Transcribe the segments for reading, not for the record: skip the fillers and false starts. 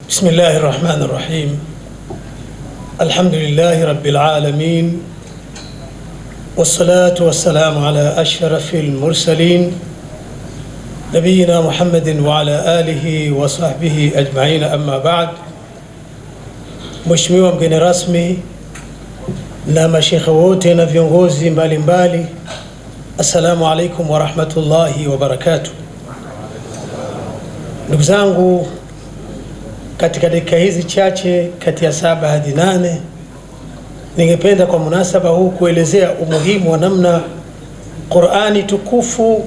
بسم الله الرحمن الرحيم. الحمد لله رب العالمين، والصلاة والسلام على أشرف المرسلين نبينا محمد وعلى آله وصحبه أجمعين. أما بعد. Mheshimiwa mgeni rasmi na mashekhe wote na viongozi mbalimbali, assalamu alaikum wa rahmatullahi wa barakatuh. Ndugu zangu, katika dakika hizi chache kati ya 7 hadi 8 ningependa kwa munasaba huu kuelezea umuhimu wa namna Qur'ani tukufu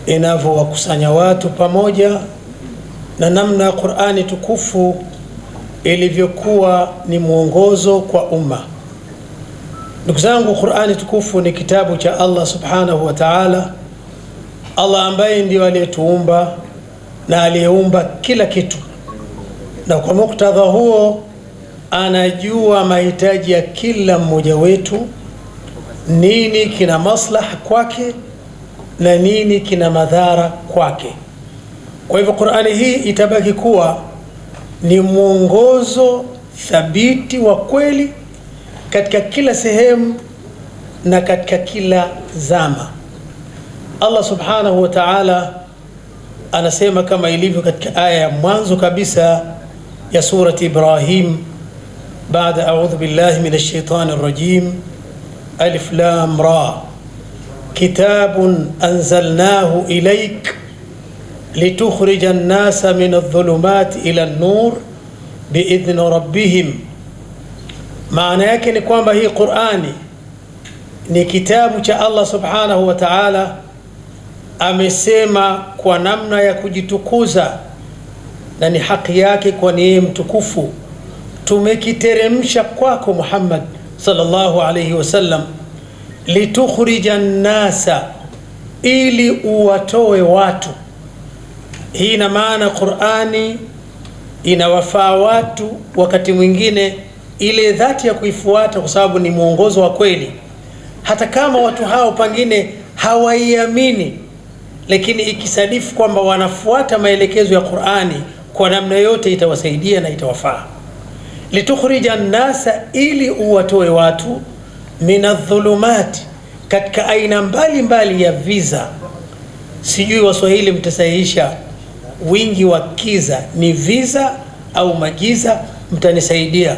inavyowakusanya watu pamoja na namna Qur'ani tukufu ilivyokuwa ni mwongozo kwa umma. Ndugu zangu, Qur'ani tukufu ni kitabu cha Allah subhanahu wa ta'ala, Allah ambaye ndiye aliyetuumba na aliyeumba kila kitu, na kwa muktadha huo anajua mahitaji ya kila mmoja wetu, nini kina maslaha kwake na nini kina madhara kwake. Kwa hivyo Qur'ani hii itabaki kuwa ni mwongozo thabiti wa kweli katika kila sehemu na katika kila zama. Allah subhanahu wa ta'ala anasema kama ilivyo katika aya ya mwanzo kabisa ya surati Ibrahim, baada a'udhu billahi minash shaitanir rajim, alif lam ra, kitabun anzalnahu ilayk litukhrija an-nasa min adh-dhulumati ila an-nur biidhni rabbihim. Maana yake ni kwamba hii Qur'ani ni kitabu cha Allah subhanahu wa ta'ala. Amesema kwa namna ya kujitukuza, na ni haki yake kwa yeye mtukufu, tumekiteremsha kwako Muhammad sallallahu alayhi wasallam, litukhrija an-nasa, ili uwatoe watu. Hii ina maana Qur'ani inawafaa watu wakati mwingine ile dhati ya kuifuata, kwa sababu ni mwongozo wa kweli, hata kama watu hao pengine hawaiamini, lakini ikisadifu kwamba wanafuata maelekezo ya Qur'ani kwa namna yote itawasaidia na itawafaa. Litukhrija an-nasa, ili uwatoe watu, minadh-dhulumati, katika aina mbalimbali ya viza. Sijui Waswahili mtasahihisha wingi wa kiza ni viza au magiza, mtanisaidia.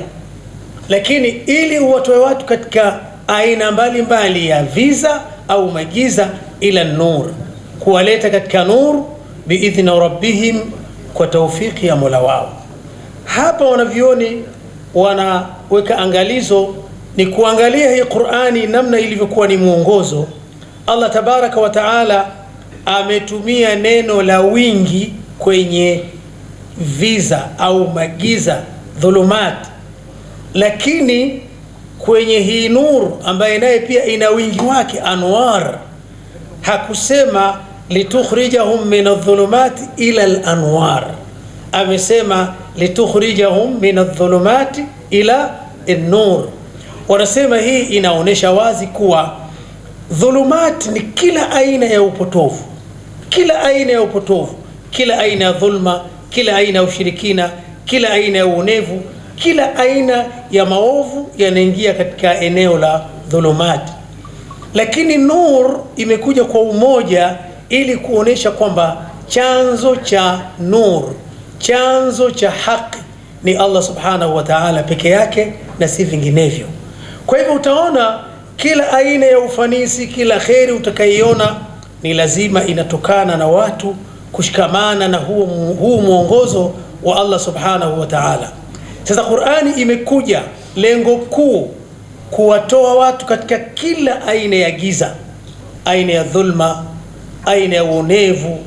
Lakini ili uwatoe watu katika aina mbalimbali ya viza au magiza ila nur, kuwaleta katika nur biidhni rabbihim, kwa taufiki ya Mola wao. Hapa wanavioni wanaweka angalizo ni kuangalia hii Qur'ani namna ilivyokuwa ni mwongozo. Allah tabaraka wa taala ametumia neno la wingi kwenye viza au magiza, dhulumat, lakini kwenye hii nur ambaye naye pia ina wingi wake, anwar, hakusema litukhrijahum min adh-dhulumati ila al-anwar, amesema litukhrijahum min adh-dhulumati ila an-nur. Wanasema hii inaonesha wazi kuwa dhulumat ni kila aina ya upotovu, kila aina ya upotovu, kila aina ya dhulma, kila aina ya ushirikina, kila aina ya uonevu, kila aina ya maovu yanaingia katika eneo la dhulumat. Lakini nur imekuja kwa umoja ili kuonesha kwamba chanzo cha nur, chanzo cha haki ni Allah subhanahu wa ta'ala peke yake na si vinginevyo. Kwa hivyo utaona kila aina ya ufanisi, kila kheri utakayoiona ni lazima inatokana na watu kushikamana na huu mwongozo wa Allah subhanahu wa ta'ala. Sasa Qur'ani imekuja lengo kuu kuwatoa watu katika kila aina ya giza, aina ya dhulma, aina ya uonevu,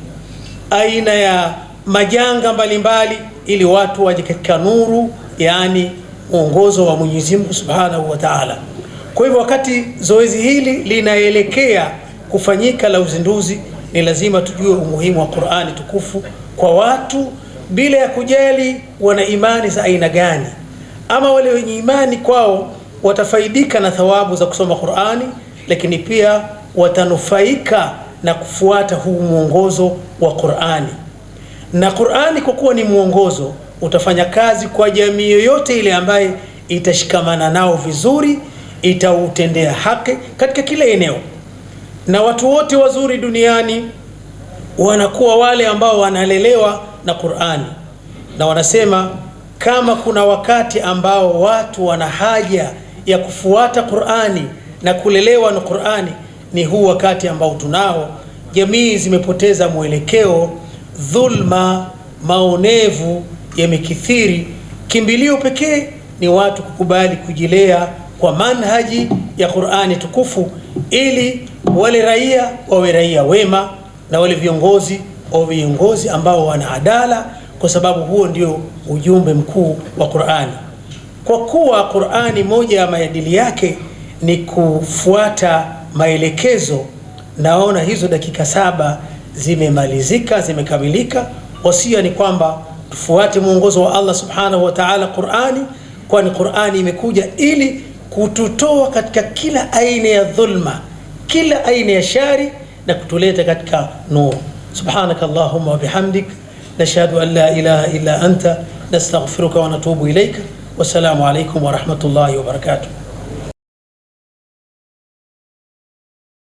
aina ya majanga mbalimbali, ili watu waje katika nuru, yani mwongozo wa Mwenyezi Mungu subhanahu wa ta'ala. Kwa hivyo wakati zoezi hili linaelekea kufanyika la uzinduzi, ni lazima tujue umuhimu wa Qur'ani tukufu kwa watu, bila ya kujali wana imani za aina gani. Ama wale wenye imani kwao watafaidika na thawabu za kusoma Qur'ani, lakini pia watanufaika na kufuata huu mwongozo wa Qur'ani. Na Qur'ani kwa kuwa ni mwongozo, utafanya kazi kwa jamii yoyote ile ambaye itashikamana nao vizuri, itautendea haki katika kila eneo. Na watu wote wazuri duniani wanakuwa wale ambao wanalelewa na Qur'ani, na wanasema kama kuna wakati ambao watu wana haja ya kufuata Qur'ani na kulelewa na Qur'ani, ni huu wakati ambao tunao. Jamii zimepoteza mwelekeo, dhulma, maonevu yamekithiri. Kimbilio pekee ni watu kukubali kujilea kwa manhaji ya Qur'ani tukufu, ili wale raia wawe raia wema na wale viongozi wawe viongozi ambao wana adala, kwa sababu huo ndio ujumbe mkuu wa Qur'ani. Kwa kuwa Qur'ani moja ya maadili yake ni kufuata maelekezo, naona hizo dakika 7 zimemalizika, zimekamilika. Wasia ni kwamba tufuate mwongozo wa Allah subhanahu wa ta'ala Qur'ani, kwani Qur'ani imekuja ili kututoa katika kila aina ya dhulma, kila aina ya shari, na kutuleta katika nur. Subhanaka Allahumma wa bihamdik, nashhadu an la ilaha illa anta, nastaghfiruka wa natubu ilayka. Wassalamu alaykum wa rahmatullahi wa barakatuh.